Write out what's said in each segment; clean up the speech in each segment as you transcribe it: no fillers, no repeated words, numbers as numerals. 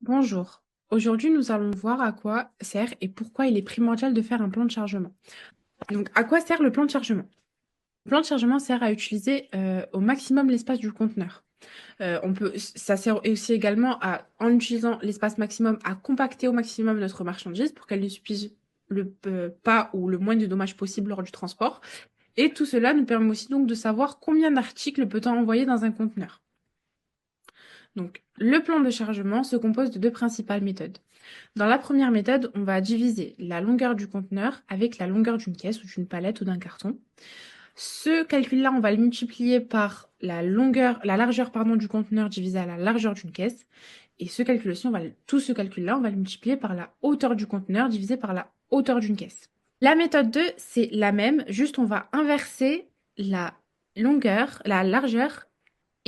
Bonjour. Aujourd'hui, nous allons voir à quoi sert et pourquoi il est primordial de faire un plan de chargement. Donc, à quoi sert le plan de chargement? Le plan de chargement sert à utiliser au maximum l'espace du conteneur. Ça sert aussi également à, en utilisant l'espace maximum, à compacter au maximum notre marchandise pour qu'elle ne subisse pas ou le moins de dommages possible lors du transport. Et tout cela nous permet aussi donc de savoir combien d'articles peut-on envoyer dans un conteneur. Donc, le plan de chargement se compose de deux principales méthodes. Dans la première méthode, on va diviser la longueur du conteneur avec la longueur d'une caisse ou d'une palette ou d'un carton. Ce calcul-là, on va le multiplier par la largeur du conteneur divisé à la largeur d'une caisse. Et tout ce calcul-là, on va le multiplier par la hauteur du conteneur divisé par la hauteur d'une caisse. La méthode 2, c'est la même, juste on va inverser la la largeur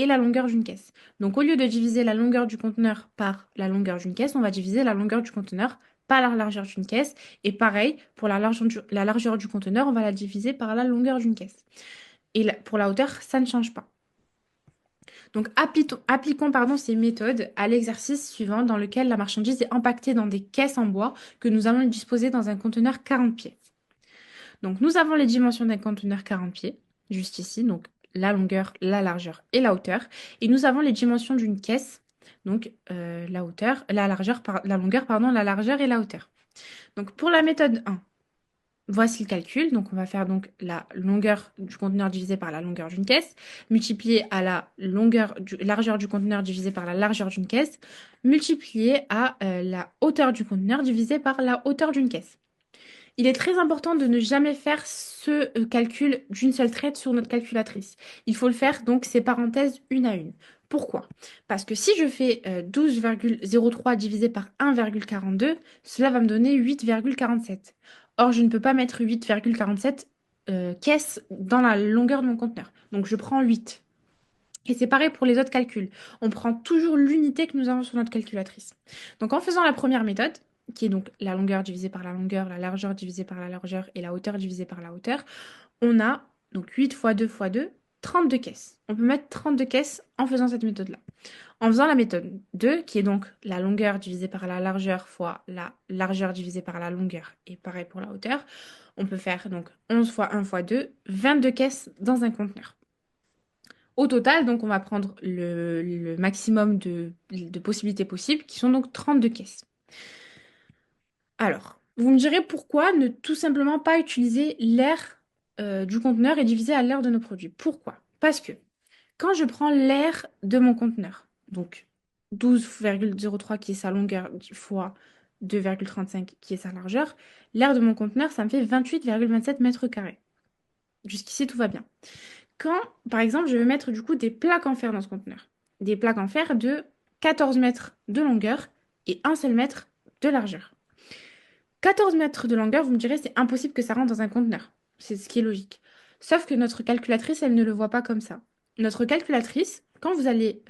et la longueur d'une caisse. Donc au lieu de diviser la longueur du conteneur par la longueur d'une caisse, on va diviser la longueur du conteneur par la largeur d'une caisse. Et pareil, pour la largeur du conteneur, on va la diviser par la longueur d'une caisse. Pour la hauteur, ça ne change pas. Donc appliquons ces méthodes à l'exercice suivant dans lequel la marchandise est empaquetée dans des caisses en bois que nous allons disposer dans un conteneur 40 pieds. Donc nous avons les dimensions d'un conteneur 40 pieds, juste ici, donc la longueur, la largeur et la hauteur. Et nous avons les dimensions d'une caisse, donc la longueur, pardon, la largeur et la hauteur. Donc pour la méthode 1, voici le calcul. Donc on va faire donc la longueur du conteneur divisé par la longueur d'une caisse, multiplié à la largeur du conteneur divisé par la largeur d'une caisse, multiplié à la hauteur du conteneur divisé par la hauteur d'une caisse. Il est très important de ne jamais faire ce calcul d'une seule traite sur notre calculatrice. Il faut le faire donc ces parenthèses une à une. Pourquoi? Parce que si je fais 12,03 divisé par 1,42, cela va me donner 8,47. Or, je ne peux pas mettre 8,47 caisses dans la longueur de mon conteneur. Donc, je prends 8. Et c'est pareil pour les autres calculs. On prend toujours l'unité que nous avons sur notre calculatrice. Donc en faisant la première méthode, qui est donc la longueur divisée par la longueur, la largeur divisée par la largeur et la hauteur divisée par la hauteur, on a donc 8 fois 2 fois 2, 32 caisses. On peut mettre 32 caisses en faisant cette méthode-là. En faisant la méthode 2, qui est donc la longueur divisée par la largeur fois la largeur divisée par la longueur, et pareil pour la hauteur, on peut faire donc 11 fois 1 fois 2, 22 caisses dans un conteneur. Au total, donc, on va prendre le maximum de possibilités possibles, qui sont donc 32 caisses. Alors, vous me direz pourquoi ne tout simplement pas utiliser l'air du conteneur et diviser à l'air de nos produits. Pourquoi? Parce que quand je prends l'air de mon conteneur, donc 12,03 qui est sa longueur fois 2,35 qui est sa largeur, l'air de mon conteneur, ça me fait 28,27 mètres carrés. Jusqu'ici, tout va bien. Quand, par exemple, je vais mettre du coup des plaques en fer dans ce conteneur. Des plaques en fer de 14 mètres de longueur et un seul mètre de largeur. 14 mètres de longueur, vous me direz, c'est impossible que ça rentre dans un conteneur. C'est ce qui est logique. Sauf que notre calculatrice, elle ne le voit pas comme ça. Notre calculatrice, quand vous allez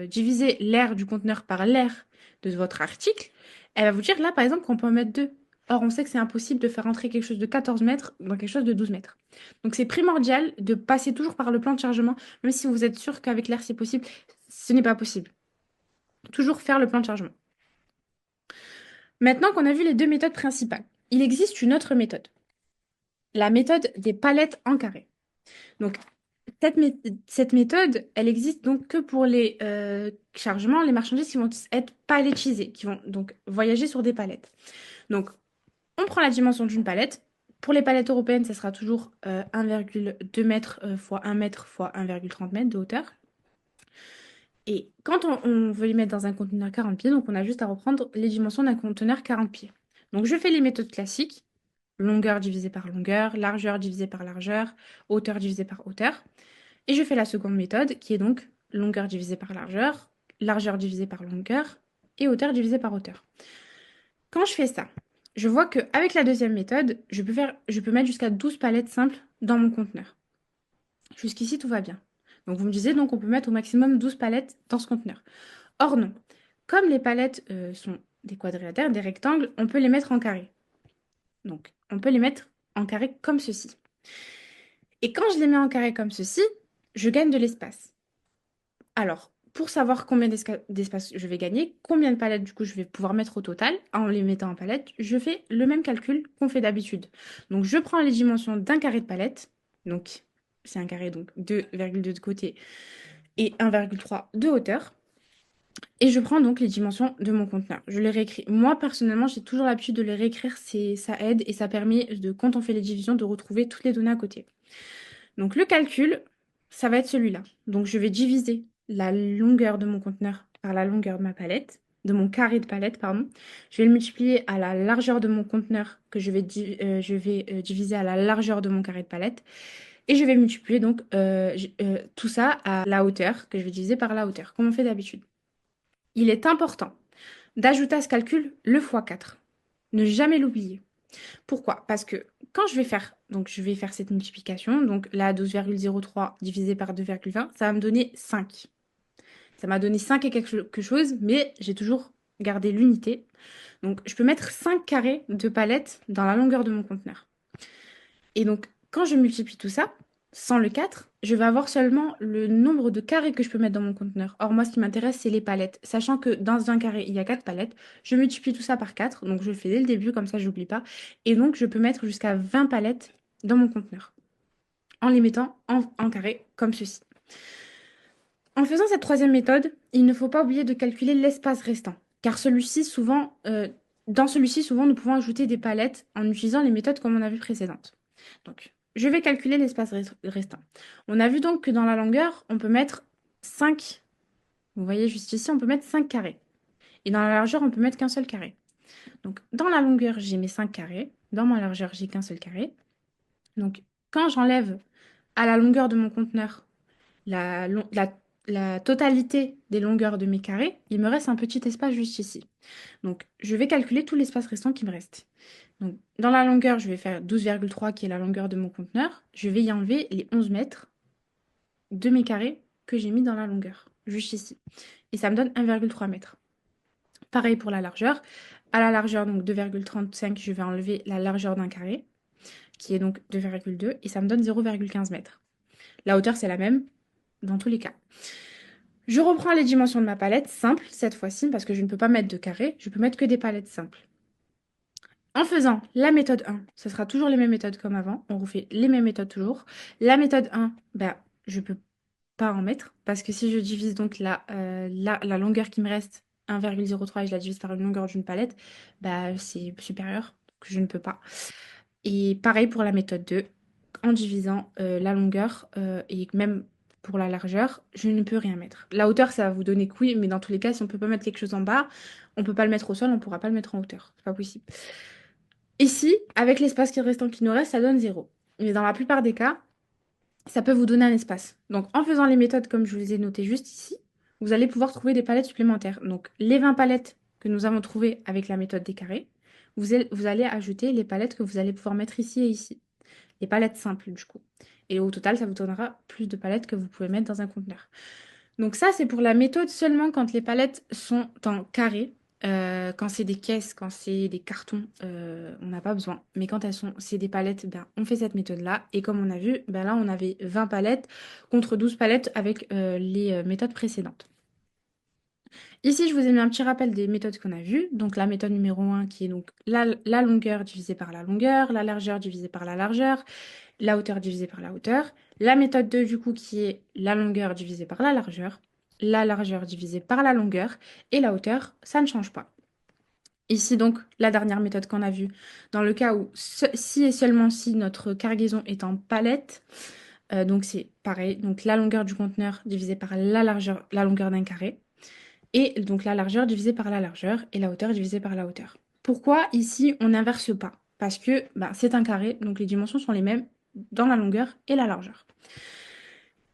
diviser l'air du conteneur par l'air de votre article, elle va vous dire là, par exemple, qu'on peut en mettre deux. Or, on sait que c'est impossible de faire entrer quelque chose de 14 mètres dans quelque chose de 12 mètres. Donc, c'est primordial de passer toujours par le plan de chargement, même si vous êtes sûr qu'avec l'air, c'est possible. Ce n'est pas possible. Toujours faire le plan de chargement. Maintenant qu'on a vu les deux méthodes principales, il existe une autre méthode. La méthode des palettes en carré. Donc, cette méthode, elle existe donc que pour les chargements, les marchandises qui vont être palettisées, qui vont donc voyager sur des palettes. Donc, on prend la dimension d'une palette. Pour les palettes européennes, ça sera toujours 1,2 mètres fois 1 mètre fois 1,30 mètres de hauteur. Et quand on veut les mettre dans un conteneur 40 pieds, donc on a juste à reprendre les dimensions d'un conteneur 40 pieds. Donc, je fais les méthodes classiques. Longueur divisée par longueur, largeur divisée par largeur, hauteur divisée par hauteur. Et je fais la seconde méthode qui est donc longueur divisée par largeur, largeur divisée par longueur et hauteur divisée par hauteur. Quand je fais ça, je vois qu'avec la deuxième méthode, je peux mettre jusqu'à 12 palettes simples dans mon conteneur. Jusqu'ici, tout va bien. Donc vous me disiez, donc on peut mettre au maximum 12 palettes dans ce conteneur. Or non. Comme les palettes sont des quadrilatères, des rectangles, on peut les mettre en carré. Donc on peut les mettre en carré comme ceci. Et quand je les mets en carré comme ceci, je gagne de l'espace. Alors, pour savoir combien d'espace je vais gagner, combien de palettes du coup je vais pouvoir mettre au total en les mettant en palette, je fais le même calcul qu'on fait d'habitude. Donc je prends les dimensions d'un carré de palette, donc c'est un carré, donc 2,2 de côté et 1,3 de hauteur. Et je prends donc les dimensions de mon conteneur. Je les réécris. Moi, personnellement, j'ai toujours l'habitude de les réécrire. Ça aide et ça permet, quand on fait les divisions, de retrouver toutes les données à côté. Donc, le calcul, ça va être celui-là. Donc, je vais diviser la longueur de mon conteneur par la longueur de ma palette, de mon carré de palette, pardon. Je vais le multiplier à la largeur de mon conteneur, que diviser à la largeur de mon carré de palette. Et je vais multiplier donc tout ça à la hauteur, que je vais diviser par la hauteur, comme on fait d'habitude. Il est important d'ajouter à ce calcul le x4. Ne jamais l'oublier. Pourquoi? Parce que quand je vais faire cette multiplication, donc là 12,03 divisé par 2,20, ça va me donner 5. Ça m'a donné 5 et quelque chose, mais j'ai toujours gardé l'unité. Donc je peux mettre 5 carrés de palettes dans la longueur de mon conteneur. Et donc quand je multiplie tout ça, sans le 4, je vais avoir seulement le nombre de carrés que je peux mettre dans mon conteneur. Or, moi, ce qui m'intéresse, c'est les palettes. Sachant que dans un carré, il y a 4 palettes, je multiplie tout ça par 4. Donc, je le fais dès le début, comme ça, je n'oublie pas. Et donc, je peux mettre jusqu'à 20 palettes dans mon conteneur, en les mettant en carré, comme ceci. En faisant cette troisième méthode, il ne faut pas oublier de calculer l'espace restant. Car dans celui-ci, souvent, nous pouvons ajouter des palettes en utilisant les méthodes comme on a vu précédentes. Donc, je vais calculer l'espace restant. On a vu donc que dans la longueur, on peut mettre 5. Vous voyez juste ici, on peut mettre 5 carrés. Et dans la largeur, on peut mettre qu'un seul carré. Donc, dans la longueur, j'ai mes 5 carrés. Dans ma largeur, j'ai qu'un seul carré. Donc, quand j'enlève à la longueur de mon conteneur la totalité des longueurs de mes carrés, il me reste un petit espace juste ici. Donc, je vais calculer tout l'espace restant qui me reste. Donc, dans la longueur, je vais faire 12,3 qui est la longueur de mon conteneur. Je vais y enlever les 11 mètres de mes carrés que j'ai mis dans la longueur, juste ici. Et ça me donne 1,3 mètre. Pareil pour la largeur. À la largeur, donc 2,35, je vais enlever la largeur d'un carré, qui est donc 2,2, et ça me donne 0,15 mètres. La hauteur, c'est la même dans tous les cas. Je reprends les dimensions de ma palette, simple cette fois-ci, parce que je ne peux pas mettre de carré, je peux mettre que des palettes simples. En faisant la méthode 1, ce sera toujours les mêmes méthodes comme avant. On refait les mêmes méthodes toujours. La méthode 1, je ne peux pas en mettre parce que si je divise donc la longueur qui me reste 1,03 et je la divise par une longueur d'une palette, c'est supérieur, donc je ne peux pas. Et pareil pour la méthode 2, en divisant la longueur et même pour la largeur, je ne peux rien mettre. La hauteur, ça va vous donner que oui, mais dans tous les cas, si on ne peut pas mettre quelque chose en bas, on ne peut pas le mettre au sol, on ne pourra pas le mettre en hauteur. C'est pas possible. Ici, avec l'espace restant qui nous reste, ça donne 0. Mais dans la plupart des cas, ça peut vous donner un espace. Donc, en faisant les méthodes comme je vous les ai notées juste ici, vous allez pouvoir trouver des palettes supplémentaires. Donc, les 20 palettes que nous avons trouvées avec la méthode des carrés, vous allez ajouter les palettes que vous allez pouvoir mettre ici et ici. Les palettes simples, du coup. Et au total, ça vous donnera plus de palettes que vous pouvez mettre dans un conteneur. Donc ça, c'est pour la méthode seulement quand les palettes sont en carré. Quand c'est des caisses, quand c'est des cartons, on n'a pas besoin. Mais quand c'est des palettes, on fait cette méthode-là. Et comme on a vu, là, on avait 20 palettes contre 12 palettes avec les méthodes précédentes. Ici, je vous ai mis un petit rappel des méthodes qu'on a vues. Donc la méthode numéro 1 qui est donc la longueur divisée par la longueur, la largeur divisée par la largeur, la hauteur divisée par la hauteur. La méthode 2, du coup, qui est la longueur divisée par la largeur divisée par la longueur, et la hauteur, ça ne change pas. Ici, donc, la dernière méthode qu'on a vue, dans le cas où, si et seulement si notre cargaison est en palette, donc c'est pareil, donc la longueur du conteneur divisée par la longueur d'un carré, et donc la largeur divisée par la largeur, et la hauteur divisée par la hauteur. Pourquoi ici, on n'inverse pas? Parce que c'est un carré, donc les dimensions sont les mêmes dans la longueur et la largeur.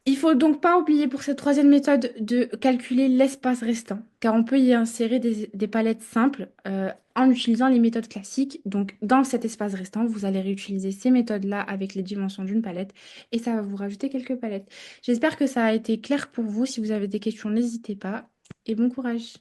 Il faut donc pas oublier pour cette troisième méthode de calculer l'espace restant, car on peut y insérer des palettes simples en utilisant les méthodes classiques. Donc dans cet espace restant, vous allez réutiliser ces méthodes-là avec les dimensions d'une palette et ça va vous rajouter quelques palettes. J'espère que ça a été clair pour vous. Si vous avez des questions, n'hésitez pas et bon courage.